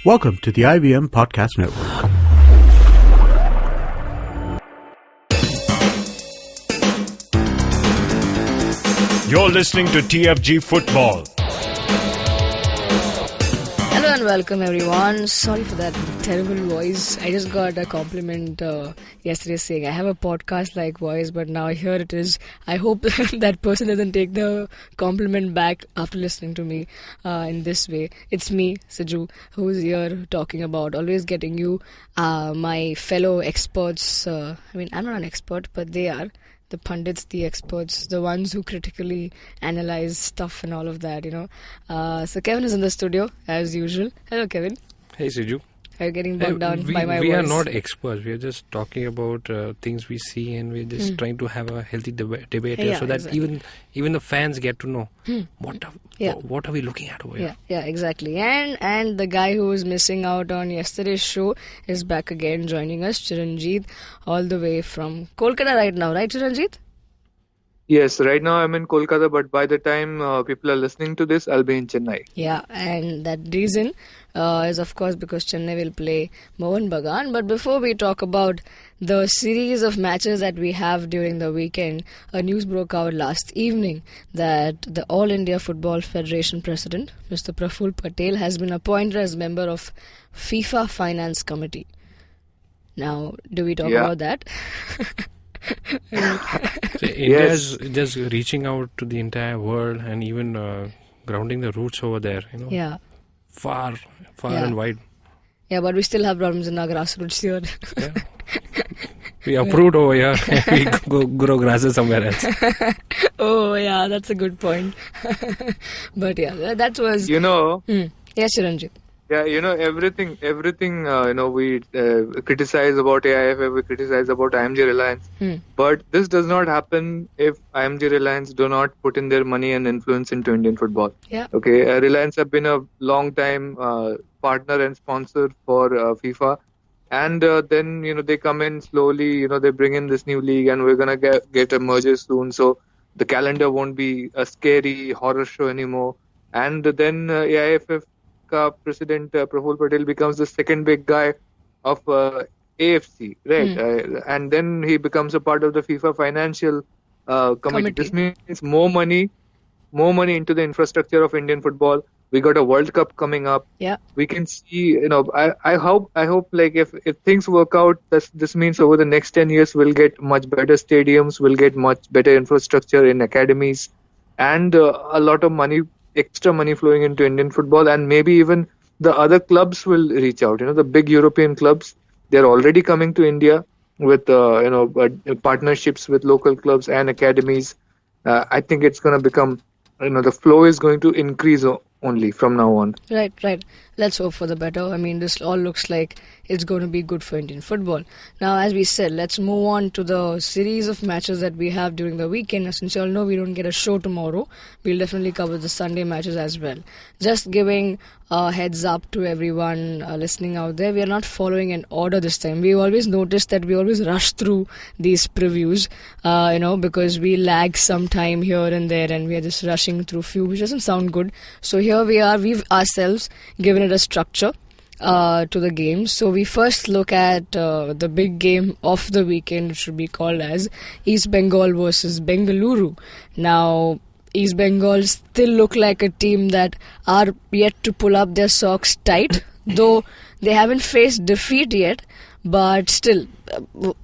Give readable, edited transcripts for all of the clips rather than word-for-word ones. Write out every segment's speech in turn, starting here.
Welcome to the IVM Podcast Network. You're listening to TFG Football. Hello and welcome everyone. Sorry for that terrible voice. I just got a compliment yesterday saying I have a podcast-like voice, but now here it is. I hope that person doesn't take the compliment back after listening to me in this way. It's me, Siju, who's here talking about always getting you, my fellow experts. I'm not an expert, but they are. The pundits, the experts, the ones who critically analyze stuff and all of that, So Kevin is in the studio, as usual. Hello, Kevin. Hey, Siju. Are you getting bogged down by my voice? We are not experts. We are just talking about things we see, and we're just trying to have a healthy debate here, so that exactly. even the fans get to know what are we looking at over here. Yeah, exactly. And the guy who was missing out on yesterday's show is back again joining us, Chiranjeet, all the way from Kolkata right now, right, Chiranjeet? Yes, right now I'm in Kolkata, but by the time people are listening to this, I'll be in Chennai. Yeah, and that reason is of course because Chennai will play Mohan Bagan. But before we talk about the series of matches that we have during the weekend, a news broke out last evening that the All India Football Federation President, Mr. Praful Patel, has been appointed as member of FIFA Finance Committee. Now, do we talk about that? So India is just reaching out to the entire world and even grounding the roots over there. Yeah. Far and wide. Yeah, but we still have problems in our grassroots here. Yeah. We approved over here. We go grow grasses somewhere else. Oh, yeah, that's a good point. But yeah, that was... Yes, Chiranjeet. Yeah, everything, we criticize about AIFF, we criticize about IMG Reliance. But this does not happen if IMG Reliance do not put in their money and influence into Indian football. Yeah. Okay, Reliance have been a long time partner and sponsor for FIFA. And then, they come in slowly, they bring in this new league and we're going to get a merger soon. So the calendar won't be a scary horror show anymore. And then AIFF President Praful Patel becomes the second big guy of AFC, right? And then he becomes a part of the FIFA financial committee. This means more money into the infrastructure of Indian football. We got a World Cup coming up. Yeah, we can see. I hope like if things work out, this means over the next 10 years we'll get much better stadiums, we'll get much better infrastructure in academies, and a lot of money. Extra money flowing into Indian football, and maybe even the other clubs will reach out. The big European clubs, they're already coming to India with partnerships with local clubs and academies. I think it's going to become, the flow is going to increase only from now on. Right. Let's hope for the better. This all looks like it's going to be good for Indian football. Now, as we said, let's move on to the series of matches that we have during the weekend. Since you all know we don't get a show tomorrow, we'll definitely cover the Sunday matches as well. Just giving a heads up to everyone listening out there, we are not following an order this time. We always notice that we always rush through these previews, because we lag some time here and there and we are just rushing through few, which doesn't sound good. So here we are, we've ourselves given it a structure to the game. So we first look at the big game of the weekend, which should be called as East Bengal versus Bengaluru. Now, East Bengal still look like a team that are yet to pull up their socks tight, though they haven't faced defeat yet. But still,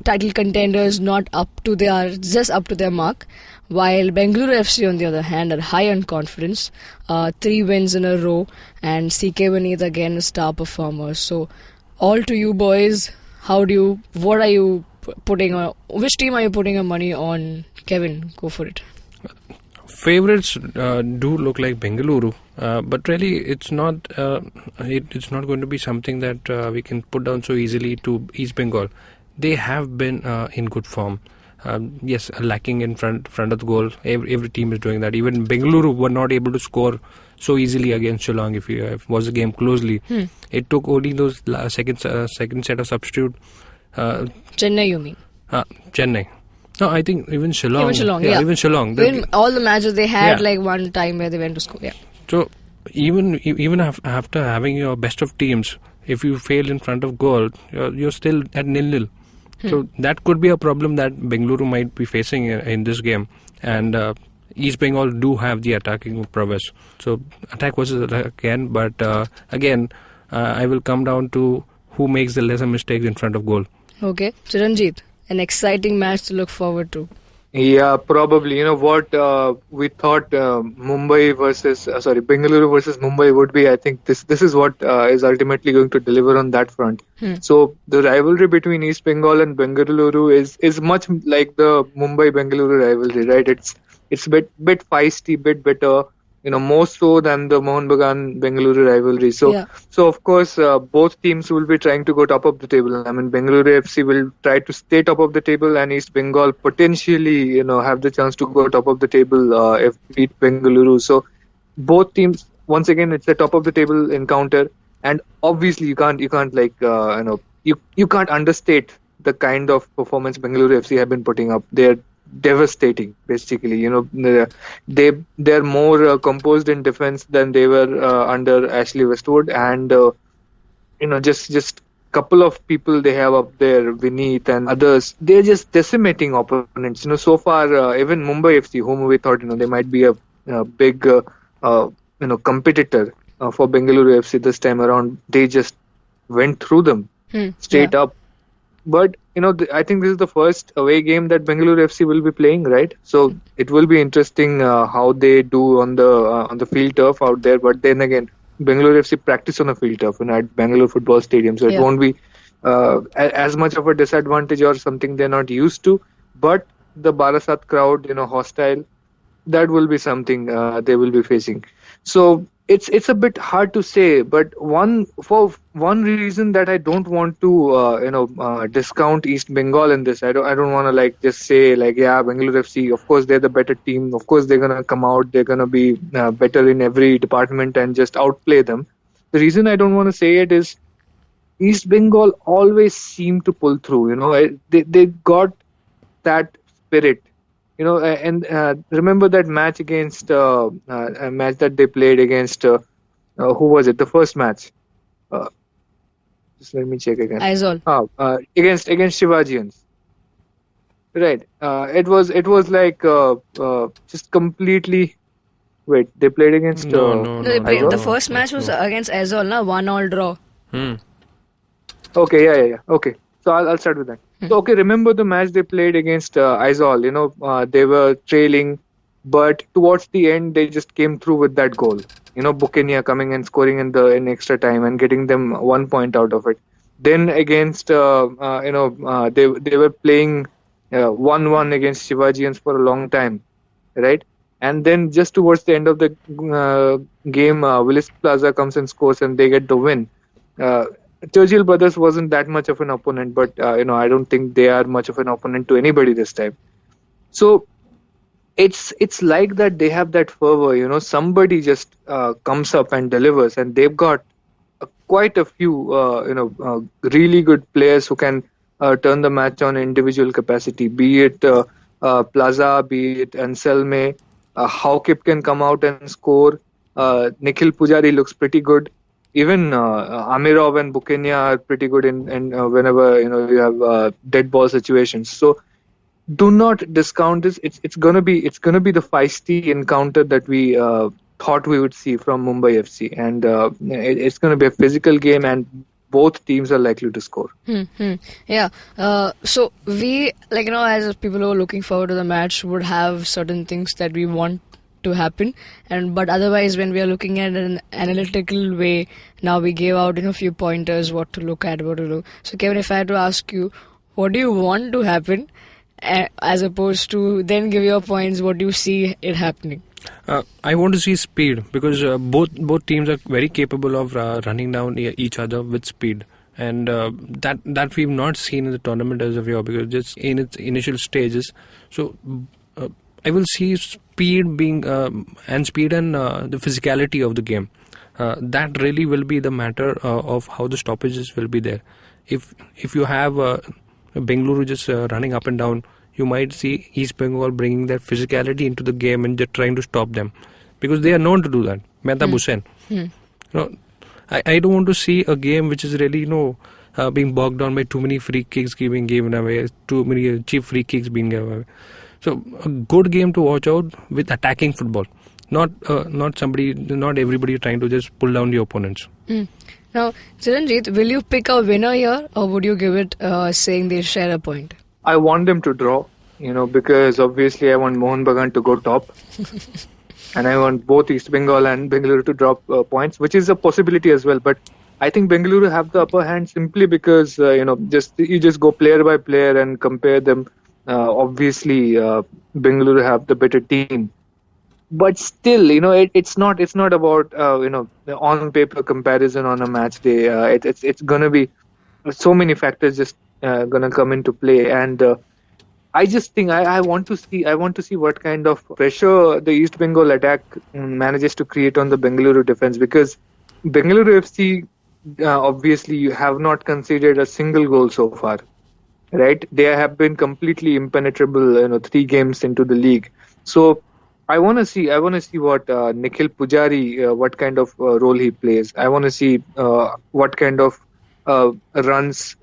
title contenders not just up to their mark. While Bengaluru FC, on the other hand, are high on confidence, 3 wins in a row, and CK Vineet again a star performer. So, all to you boys. What are you putting on? Which team are you putting your money on? Kevin, go for it. Favorites do look like Bengaluru, but really it's not. It's not going to be something that we can put down so easily to East Bengal. They have been in good form. Yes, lacking in front of the goal. Every team is doing that. Even Bengaluru were not able to score so easily against Shillong. If you watch the game closely, it took only those second set of substitute. Chennai, you mean? Chennai. No, I think even Shillong. Yeah. Even Shillong. In all the matches they had like one time where they went to score. Yeah. So even after having your best of teams, if you fail in front of goal, you're still at 0-0. So that could be a problem that Bengaluru might be facing in this game. And East Bengal do have the attacking prowess. So attack versus attack again. But again, I will come down to who makes the lesser mistakes in front of goal. Okay, Chiranjeet, an exciting match to look forward to. Yeah, probably. You know what we thought Bengaluru versus Mumbai would be. I think this is what is ultimately going to deliver on that front. So the rivalry between East Bengal and Bengaluru is much like the Mumbai Bengaluru rivalry, right? It's bit feisty, bit better. More so than the Mohun Bagan Bengaluru rivalry. So of course, both teams will be trying to go top of the table. I mean, Bengaluru FC will try to stay top of the table, and East Bengal potentially, have the chance to go top of the table if beat Bengaluru. So both teams, once again, it's a top of the table encounter, and obviously you can't you can't understate the kind of performance Bengaluru FC have been putting up. They're devastating, basically. They're more composed in defense than they were under Ashley Westwood, and just couple of people they have up there, Vineet and others, they're just decimating opponents. So far, even Mumbai FC, whom we thought they might be a big competitor for Bengaluru FC this time around, they just went through them straight up. But I think this is the first away game that Bengaluru FC will be playing, right? So it will be interesting how they do on the field turf out there. But then again, Bengaluru FC practice on a field turf at Bangalore Football Stadium, so it won't be as much of a disadvantage or something they're not used to. But the Barasat crowd, hostile, that will be something they will be facing. So it's a bit hard to say, but one reason that I don't want to discount East Bengal in this. I don't want to just say Bengaluru FC, of course they're the better team, of course they're gonna come out, they're gonna be better in every department and just outplay them. The reason I don't want to say it is East Bengal always seem to pull through. They got that spirit. And remember that match against a match that they played against who was it? The first match. Just let me check again. Aizawl. Against Shivajians. Right. It was like just completely. Wait, they played against. No. The first match was against Aizawl, 1-1 draw. Okay. Yeah. Okay. So I'll start with that. So, remember the match they played against Aizawl. They were trailing, but towards the end, they just came through with that goal. Bukenia coming and scoring in extra time and getting them 1 point out of it. Then against, they were playing 1-1 against Shivajians for a long time, right? And then just towards the end of the game, Willis Plaza comes and scores and they get the win. Churchill Brothers wasn't that much of an opponent, but I don't think they are much of an opponent to anybody this time. So it's like that they have that fervor. Somebody just comes up and delivers, and they've got quite a few really good players who can turn the match on individual capacity. Be it Plaza, be it Anselme, Haukip can come out and score. Nikhil Pujari looks pretty good. Even Amirov and Bukenia are pretty good in whenever you have dead ball situations. So do not discount this. It's gonna be the feisty encounter that we thought we would see from Mumbai FC, and it's gonna be a physical game, and both teams are likely to score. Yeah. So we as people who are looking forward to the match would have certain things that we want to happen, but otherwise when we are looking at an analytical way, now we gave out a few pointers what to look at, what to do. So Kevin, if I had to ask you, what do you want to happen, as opposed to then give your points, what do you see it happening? I want to see speed, because both teams are very capable of running down each other with speed, and that we've not seen in the tournament as of yet, because just in its initial stages. So I will see speed being and the physicality of the game. That really will be the matter of how the stoppages will be there. If you have Bengaluru just running up and down, you might see East Bengal bringing that physicality into the game and just trying to stop them, because they are known to do that. Mehtab Hussain. I don't want to see a game which is really, being bogged down by too many free kicks being given away, too many cheap free kicks being given away. So a good game to watch out with attacking football, not everybody trying to just pull down the opponents. Now, Chiranjit, will you pick a winner here, or would you give it saying they share a point? I want them to draw, because obviously I want Mohun Bagan to go top. And I want both East Bengal and Bengaluru to drop points, which is a possibility as well. But I think Bengaluru have the upper hand simply because, you just go player by player and compare them. Obviously, Bengaluru have the better team. But still, it's not about, the on paper comparison on a match day. It's going to be so many factors just going to come into play. And I just think I want to see what kind of pressure the East Bengal attack manages to create on the Bengaluru defense, because Bengaluru FC obviously you have not conceded a single goal so far, right? They have been completely impenetrable, 3 games into the league. So I want to see what Nikhil Pujari, what kind of role he plays. I want to see what kind of runs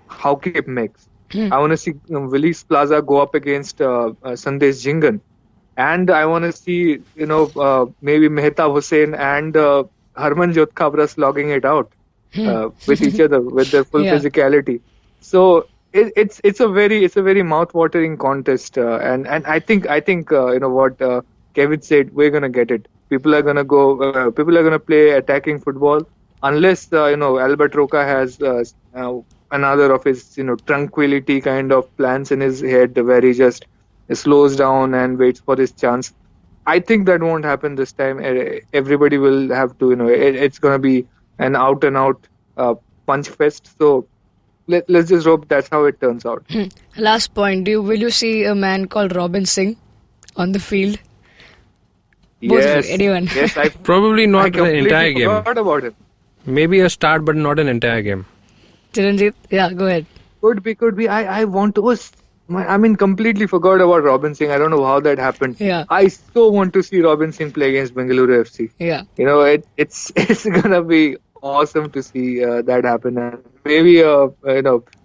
Haukip makes. I want to see Willis Plaza go up against Sandesh Jingan. And I want to see, maybe Mehtab Hussain and Harmanjot Khabra slogging it out with each other, with their full physicality. So it's a very mouth-watering contest. And I think what Kevin said, we're going to get it. People are going to play attacking football unless, Albert Roca has another of his, tranquility kind of plans in his head where he just slows down and waits for his chance. I think that won't happen this time. Everybody will have to, it's going to be an out-and-out punch fest. So let's just hope that's how it turns out. Last point. Will you see a man called Robin Singh on the field? Both of you, anyone? Yes, probably not the entire game. I forgot about it. Maybe a start, but not an entire game. Chiranjit, go ahead. Could be. I want to. Completely forgot about Robin Singh. I don't know how that happened. Yeah. I so want to see Robin Singh play against Bengaluru FC. Yeah. It's gonna be awesome to see that happen, and maybe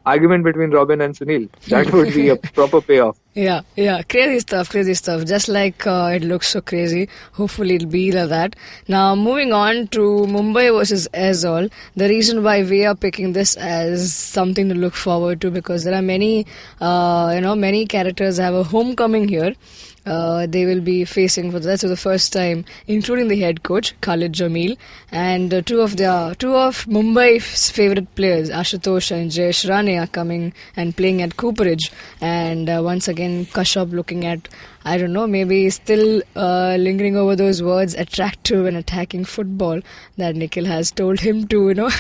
argument between Robin and Sunil. That would be a proper payoff. Yeah, crazy stuff. Just like it looks so crazy. Hopefully it'll be like that. Now moving on to Mumbai versus Aizawl. The reason why we are picking this as something to look forward to, because there are many, many characters have a homecoming here. They will be facing for the first time, including the head coach Khalid Jamil, and two of Mumbai's favorite players, Ashutosh and Jayesh Rane, are coming and playing at Cooperage. And once again, Kashyap looking at, I don't know, maybe still lingering over those words, attractive and attacking football that Nikhil has told him to,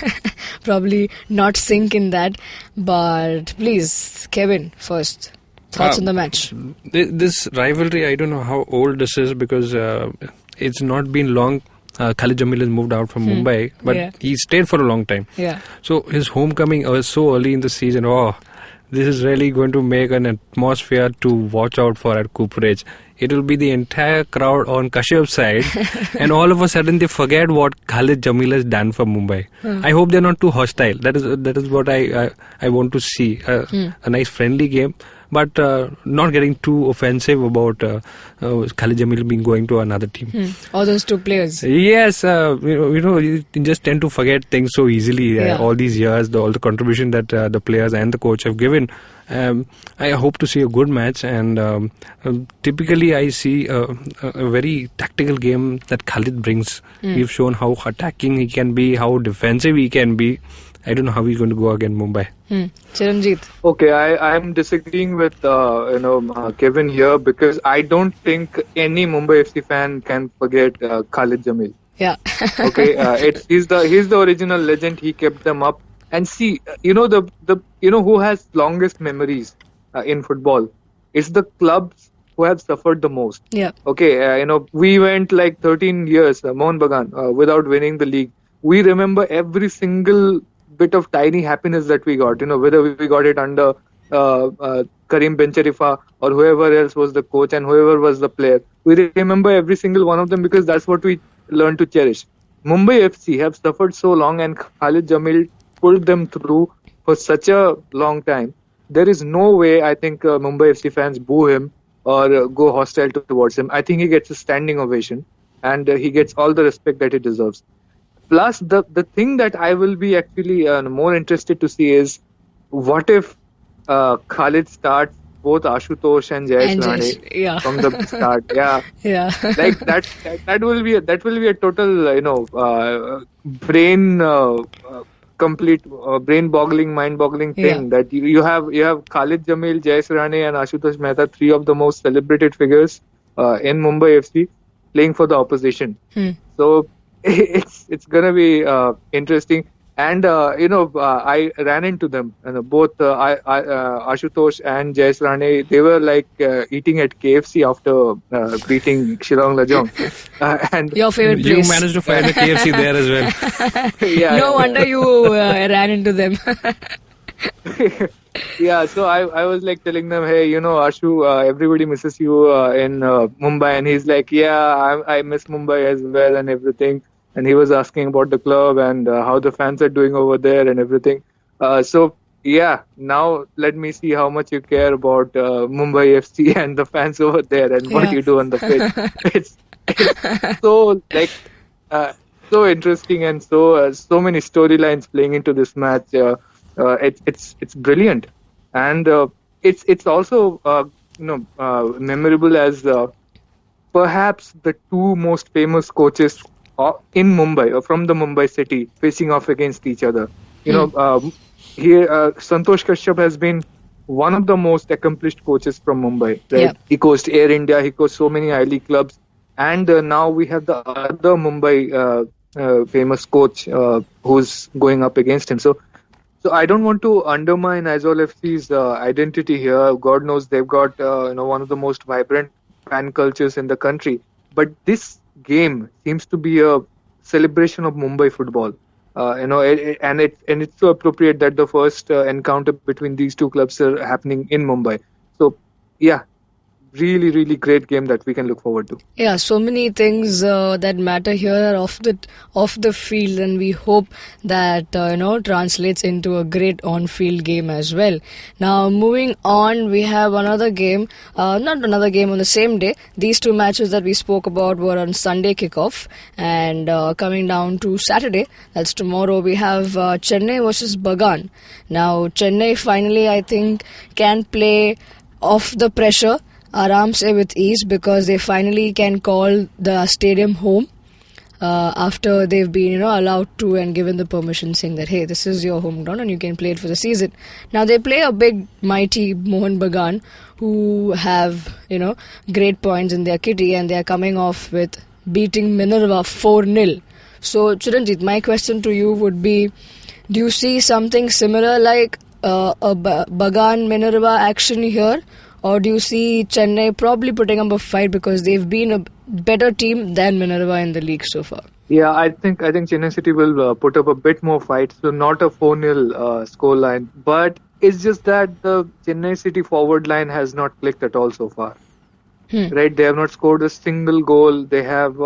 probably not sink in that. But please, Kevin, first. Thoughts on the match? This rivalry, I don't know how old this is, because it's not been long. Khalid Jamil has moved out from Mumbai, but he stayed for a long time. Yeah. So his homecoming was so early in the season. This is really going to make an atmosphere to watch out for at Cooperage. It will be the entire crowd on Kashyap's side, and all of a sudden they forget what Khalid Jamil has done for Mumbai. I hope they're not too hostile. That is what I want to see. A nice friendly game, but not getting too offensive about Khalid Jamil being going to another team. All those two players. Yes, you just tend to forget things so easily. All these years, all the contribution that the players and the coach have given. I hope to see a good match, and typically I see a very tactical game that Khalid brings. We've shown how attacking he can be, how defensive he can be. I don't know how he's going to go against Mumbai. Chiranjit. Okay, I'm disagreeing with Kevin here, because I don't think any Mumbai FC fan can forget Khalid Jamil. Yeah. Okay, he's the original legend. He kept them up. And see, who has longest memories in football? It's the clubs who have suffered the most. Yeah. Okay, we went like 13 years, Mohun Bagan, without winning the league. We remember every single bit of tiny happiness that we got, whether we got it under Karim Bencherifa or whoever else was the coach and whoever was the player. We remember every single one of them, because that's what we learn to cherish. Mumbai FC have suffered so long, and Khalid Jamil pulled them through for such a long time. There is no way I think Mumbai FC fans boo him or go hostile towards him. I think he gets a standing ovation, and he gets all the respect that he deserves. Plus, the thing that I will be actually more interested to see is what if Khalid starts both Ashutosh and Jayesh And Rane yeah. from the start. Yeah, Yeah. like that will be a total brain complete brain boggling, mind boggling thing that you have Khalid Jamil, Jayesh Rane, and Ashutosh Mehta, three of the most celebrated figures in Mumbai FC, playing for the opposition. So it's gonna be interesting. And I ran into them, both Ashutosh and Jayesh Rane. They were like eating at KFC after beating Shillong Lajong. And Your favorite You place. managed to find a KFC there as well. yeah, No wonder you ran into them. yeah. So I was like telling them, hey, Ashu, everybody misses you in Mumbai, and he's like, yeah, I miss Mumbai as well and everything. And he was asking about the club and how the fans are doing over there and everything. So yeah, now let me see how much you care about Mumbai FC and the fans over there and what Yeah. you do on the pitch. It's so like so interesting, and so many storylines playing into this match. It's brilliant, and it's also memorable as perhaps the two most famous coaches in Mumbai or from the Mumbai city facing off against each other. Here Santosh Kashyap has been one of the most accomplished coaches from Mumbai. Right? Yeah. He coached Air India, he coached so many I-League clubs, and now we have the other Mumbai famous coach who's going up against him. So I don't want to undermine Aizawl FC's identity here. God knows they've got one of the most vibrant fan cultures in the country. But this game seems to be a celebration of Mumbai football. And it's so appropriate that the first encounter between these two clubs are happening in Mumbai. So yeah, really, really great game that we can look forward to. Yeah, so many things that matter here are off the field, and we hope that translates into a great on-field game as well. Now, moving on, we have another game, not another game on the same day. These two matches that we spoke about were on Sunday kickoff, and coming down to Saturday, that's tomorrow, we have Chennai versus Bagan. Now, Chennai finally, I think, can play off the pressure Aram se with ease, because they finally can call the stadium home after they've been allowed to and given the permission, saying that hey, this is your home ground and you can play it for the season. Now they play a big mighty Mohun Bagan, who have great points in their kitty, and they are coming off with beating Minerva 4-0. So Chiranjit, my question to you would be, do you see something similar like a Bagan Minerva action here? Or do you see Chennai probably putting up a fight because they've been a better team than Minerva in the league so far? Yeah, I think Chennai City will put up a bit more fight. So not a 4-0 score line, but it's just that the Chennai City forward line has not clicked at all so far. Right? They have not scored a single goal. They have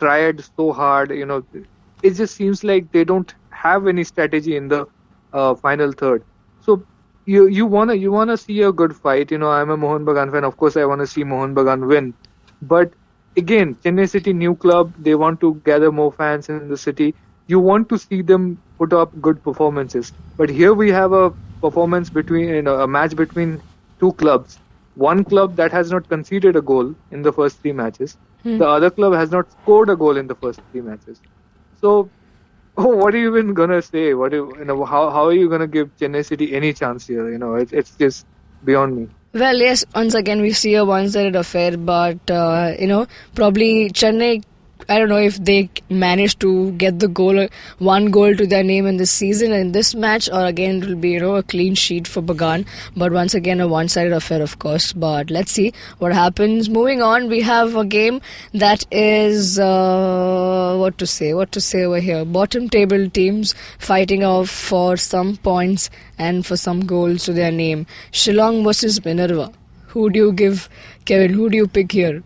tried so hard. It just seems like they don't have any strategy in the final third. So you wanna see a good fight. I'm a Mohun Bagan fan. Of course, I wanna see Mohun Bagan win. But again, Chennai City, new club. They want to gather more fans in the city. You want to see them put up good performances. But here we have a performance between a match between two clubs. One club that has not conceded a goal in the first three matches. The other club has not scored a goal in the first three matches. So what are you even gonna say? How are you gonna give Chennai City any chance here? It's just beyond me. Well, yes, once again we see a one-sided affair, but probably Chennai, I don't know if they managed to get the one goal to their name in this season in this match, or again it will be a clean sheet for Bagan. But once again a one-sided affair, of course. But let's see what happens. Moving on, we have a game that is what to say over here. Bottom table teams fighting off for some points and for some goals to their name. Shillong versus Minerva. Who do you give, Kevin? Who do you pick here?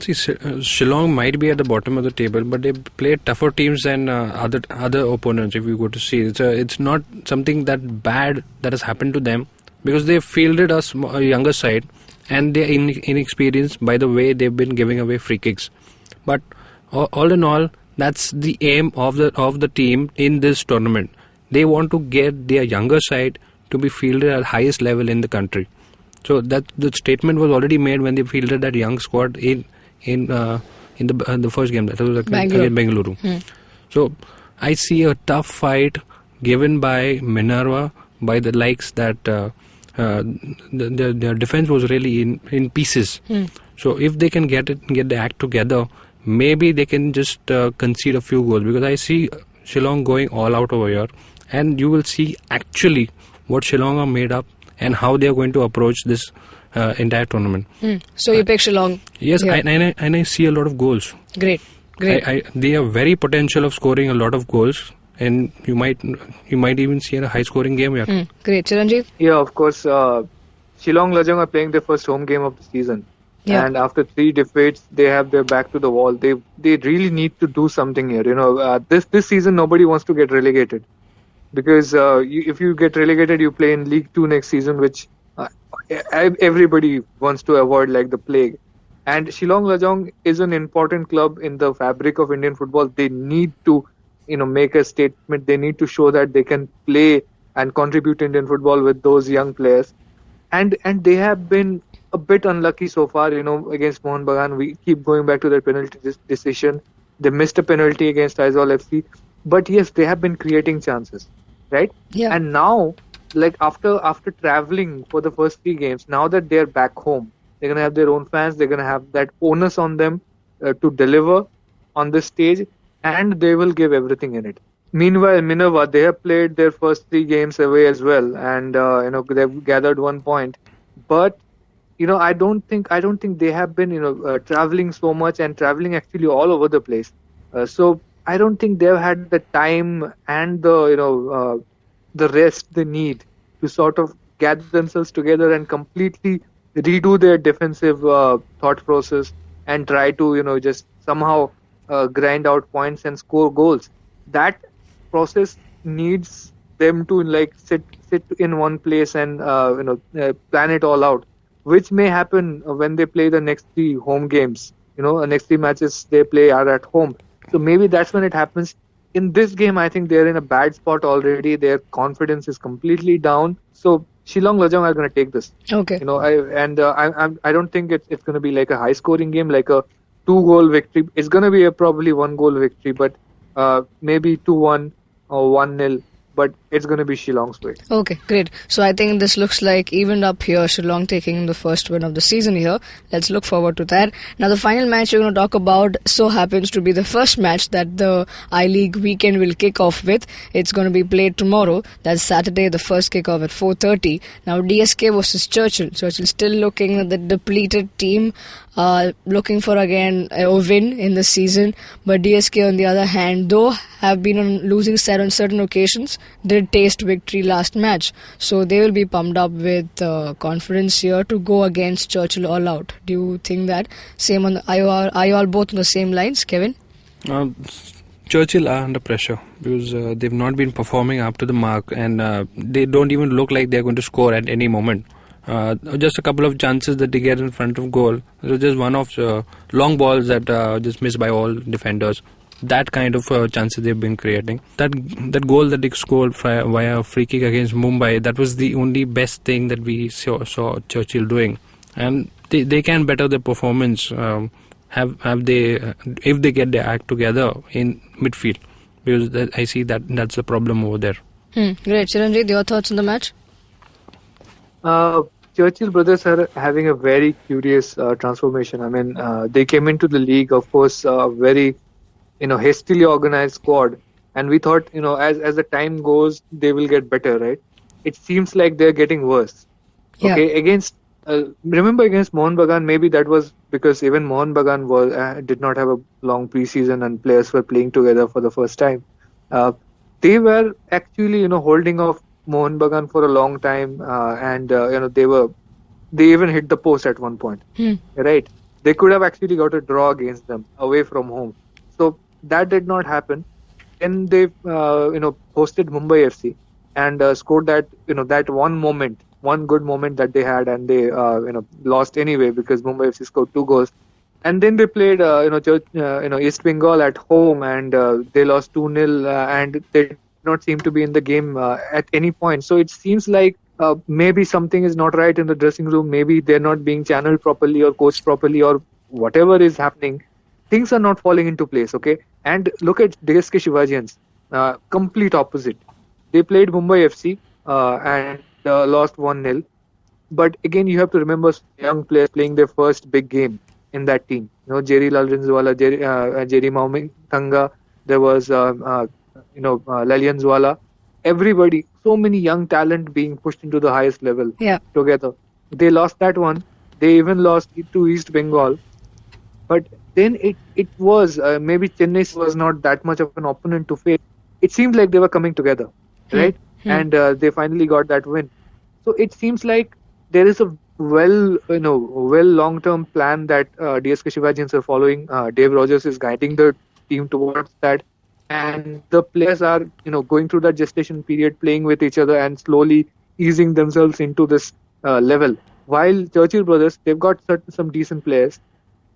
See, Shillong might be at the bottom of the table, but they play tougher teams than other opponents. If you go to see, it's not something that bad that has happened to them, because they fielded a younger side, and they're inexperienced by the way they've been giving away free kicks. But all in all, that's the aim of the team in this tournament. They want to get their younger side to be fielded at highest level in the country. So that the statement was already made when they fielded that young squad in the first game, that was against Bengaluru. So I see a tough fight given by Minerva, by the likes that their defense was really in pieces. So if they can get the act together, maybe they can just concede a few goals, because I see Shillong going all out over here, and you will see actually what Shillong are made up and how they are going to approach this entire tournament. So you pick Shillong? Yes, and I see a lot of goals. Great. They have very potential of scoring a lot of goals, and you might even see a high scoring game here. Great. Chiranjeev? Yeah, of course. Shillong Lajong are playing their first home game of the season. Yeah. And after 3 defeats, they have their back to the wall. They really need to do something here. This season nobody wants to get relegated, because if you get relegated, you play in League 2 next season, which everybody wants to avoid like the plague. And Shillong Lajong is an important club in the fabric of Indian football. They need to, make a statement. They need to show that they can play and contribute to Indian football with those young players. And they have been a bit unlucky so far, against Mohun Bagan. We keep going back to their penalty decision. They missed a penalty against Aizawl FC. But yes, they have been creating chances, right? Yeah. And now, like after traveling for the first 3 games, now that they're back home, they're going to have their own fans. They're going to have that onus on them to deliver on this stage, and they will give everything in it. Meanwhile, Minerva, they have played their first 3 games away as well, and they've gathered 1 point. But I don't think they have been traveling so much, and traveling actually all over the place. So I don't think they've had the time and the rest they need to sort of gather themselves together and completely redo their defensive thought process and try to just somehow grind out points and score goals. That process needs them to sit in one place and plan it all out, which may happen when they play the next 3 home games. The next 3 matches they play are at home. So maybe that's when it happens. In this game, I think they're in a bad spot already. Their confidence is completely down. So Shillong Lajong are going to take this. Okay. I don't think it's going to be like a high-scoring game, like a 2-goal victory. It's going to be probably 1-goal victory, but maybe 2-1 or 1-0. But it's going to be Shillong's way. Okay, great. So I think this looks like evened up here. Shillong taking the first win of the season here. Let's look forward to that. Now the final match we're going to talk about so happens to be the first match that the I-League weekend will kick off with. It's going to be played tomorrow. That's Saturday, the first kickoff at 4:30. Now DSK versus Churchill. Churchill still looking at the depleted team. Looking for again a win in the season, but DSK on the other hand, though have been on losing side on certain occasions, did taste victory last match, so they will be pumped up with confidence here to go against Churchill all out. Do you think that? Same on are you all both on the same lines, Kevin? Churchill are under pressure because they've not been performing up to the mark, and they don't even look like they're going to score at any moment. Just a couple of chances that they get in front of goal. It was just one of long balls that just missed by all defenders. That kind of chances they've been creating. That goal that they scored via a free kick against Mumbai, that was the only best thing that we saw Churchill doing. And they can better their performance if they get their act together in midfield. Because I see that's the problem over there. Great. Chiranjeev, your thoughts on the match? Churchill brothers are having a very curious transformation. I mean, they came into the league, of course, very hastily organized squad, and we thought as the time goes they will get better, right? It seems like they're getting worse. Yeah. Okay, remember against Mohun Bagan, maybe that was because even Mohun Bagan did not have a long preseason and players were playing together for the first time. They were actually holding off Mohun Bagan for a long time, and they even hit the post at one point, right? They could have actually got a draw against them away from home. So that did not happen. Then they hosted Mumbai FC and scored that one good moment that they had, and they lost anyway because Mumbai FC scored 2 goals. And then they played East Bengal at home, and they lost 2-0, and they did not seem to be in the game at any point. So it seems like maybe something is not right in the dressing room. Maybe they're not being channeled properly or coached properly, or whatever is happening. Things are not falling into place, okay? And look at DSK Shivajians, complete opposite. They played Mumbai FC and lost 1-0. But again, you have to remember young players playing their first big game in that team. Jerry Lalrinzwala, Jerry Mauming Thanga, there was Lalianzwala. Everybody, so many young talent being pushed into the highest level together. They lost that one. They even lost it to East Bengal. But then it was maybe Chennai was not that much of an opponent to face. It seemed like they were coming together, right? And they finally got that win. So it seems like there is a well long-term plan that DSK Shivajians are following. Dave Rogers is guiding the team towards that, and the players are going through that gestation period, playing with each other and slowly easing themselves into this level. While Churchill Brothers, they've got some decent players.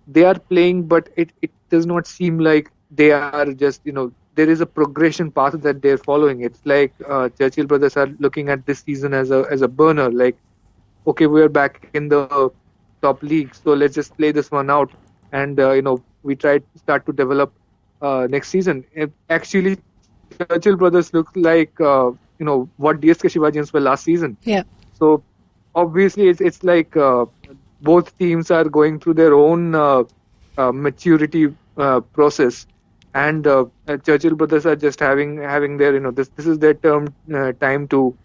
They are playing, but it does not seem like they are just, there is a progression path that they're following. It's like Churchill Brothers are looking at this season as a burner, like, okay, we're back in the top league, so let's just play this one out. And, we start to develop next season. Actually, Churchill Brothers look like, what DSK Shivajians were last season. Yeah. So, obviously, it's like both teams are going through their own maturity process, and Churchill Brothers are just having their this is their time to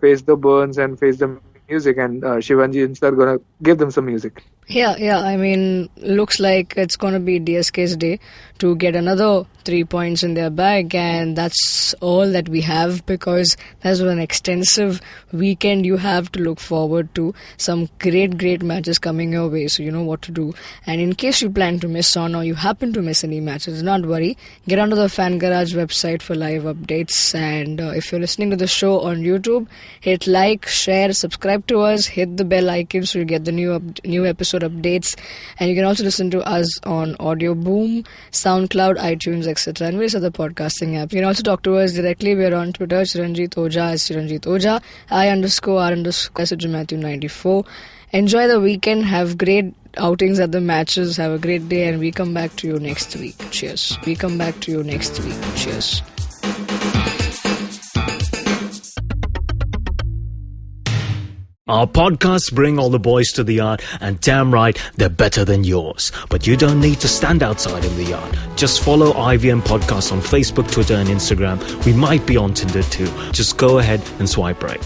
face the burns and face the music, and Shivanjians are gonna give them some music. Yeah. I mean, looks like it's going to be DSK's day to get another 3 points in their bag, and that's all that we have, because there's an extensive weekend you have to look forward to. Some great matches coming your way, so you know what to do. And in case you plan to miss on, or you happen to miss any matches, do not worry. Get onto the Fan Garage website for live updates, and if you're listening to the show on YouTube, hit like, share, subscribe to us, hit the bell icon so you get the new episode updates. And you can also listen to us on Audio Boom, SoundCloud, iTunes, etc., and various other podcasting apps. You can also talk to us directly. We are on Twitter, Chiranjit Oja as Chiranjit Oja, I_R_ Matthew 94. Enjoy the weekend, have great outings at the matches, have a great day, and we come back to you next week. Cheers. Cheers. Our podcasts bring all the boys to the yard, and damn right, they're better than yours. But you don't need to stand outside in the yard. Just follow IVM Podcasts on Facebook, Twitter, and Instagram. We might be on Tinder too. Just go ahead and swipe right.